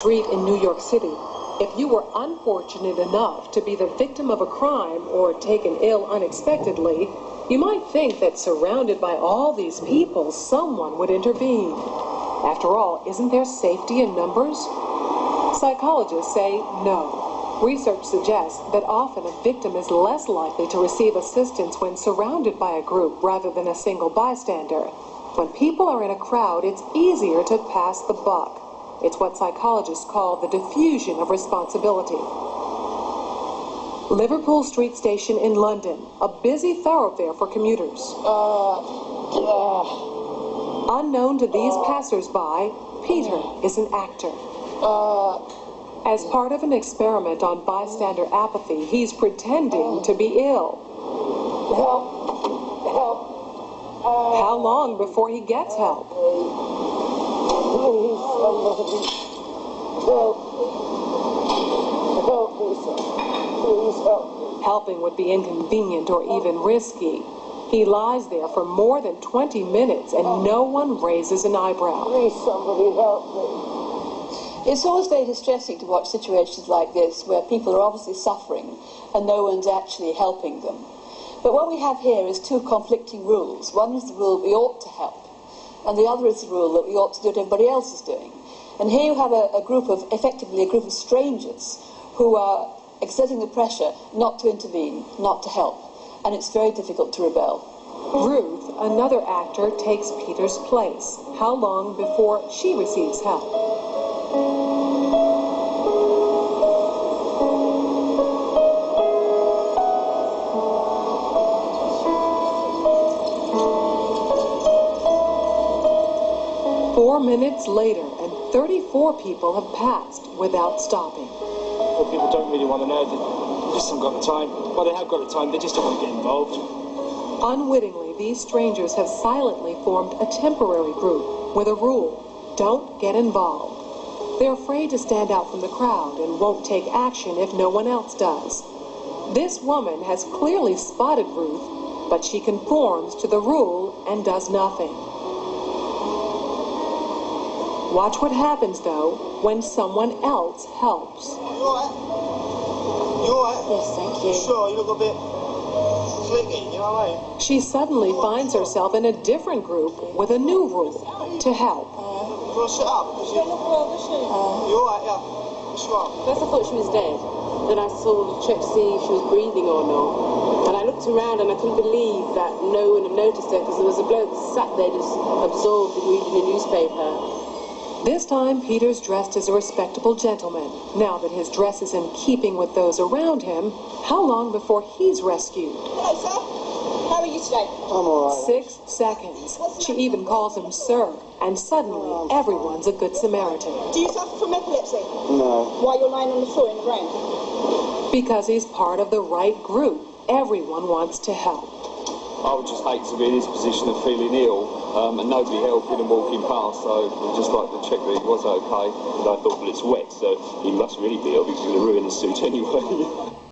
Street in New York City. If you were unfortunate enough to be the victim of a crime or taken ill unexpectedly, you might think that surrounded by all these people, someone would intervene. After all, isn't there safety in numbers? Psychologists say no. Research suggests that often a victim is less likely to receive assistance when surrounded by a group rather than a single bystander. When people are in a crowd, it's easier to pass the buck. It's what psychologists call the diffusion of responsibility. Liverpool Street Station in London, a busy thoroughfare for commuters. Unknown to these passers-by, Peter is an actor. As part of an experiment on bystander apathy, he's pretending to be ill. Help. How long before he gets help? Please, somebody. Help me, sir. Please help me. Helping would be inconvenient or even risky. He lies there for more than 20 minutes and no one raises an eyebrow. Please, somebody help me. It's always very distressing to watch situations like this where people are obviously suffering and no one's actually helping them. But what we have here is two conflicting rules. One is the rule we ought to help, and the other is the rule that we ought to do what everybody else is doing. And here you have effectively a group of strangers who are exerting the pressure not to intervene, not to help. And it's very difficult to rebel. Ruth, another actor, takes Peter's place. How long before she receives help? Four minutes later, and 34 people have passed without stopping. Well, people don't really want to know. They just haven't got the time. Well, they have got the time, they just don't want to get involved. Unwittingly, these strangers have silently formed a temporary group with a rule: don't get involved. They're afraid to stand out from the crowd and won't take action if no one else does. This woman has clearly spotted Ruth, but she conforms to the rule and does nothing. Watch what happens, though, when someone else helps. You alright? You alright? Yes, thank you. Sure, you look a bit flicky, you know what I mean? She suddenly finds herself in a different group with a new rule: to help. You want to sit up? You alright, yeah? Sure. First I thought she was dead. Then I checked to see if she was breathing or not. And I looked around and I couldn't believe that no one had noticed her, because there was a bloke sat there just absorbed in reading a newspaper. This time, Peter's dressed as a respectable gentleman. Now that his dress is in keeping with those around him, how long before he's rescued? Hello, sir. How are you today? I'm alright. 6 seconds. She even calls him sir, and suddenly everyone's a good Samaritan. Do you suffer from epilepsy? No. Why you're lying on the floor in the rain? Because he's part of the right group. Everyone wants to help. I would just hate to be in his position of feeling ill and nobody helping and walking past, so I'd just like to check that he was okay. And I thought, well, it's wet, so he must really be ill because he's going to ruin his suit anyway.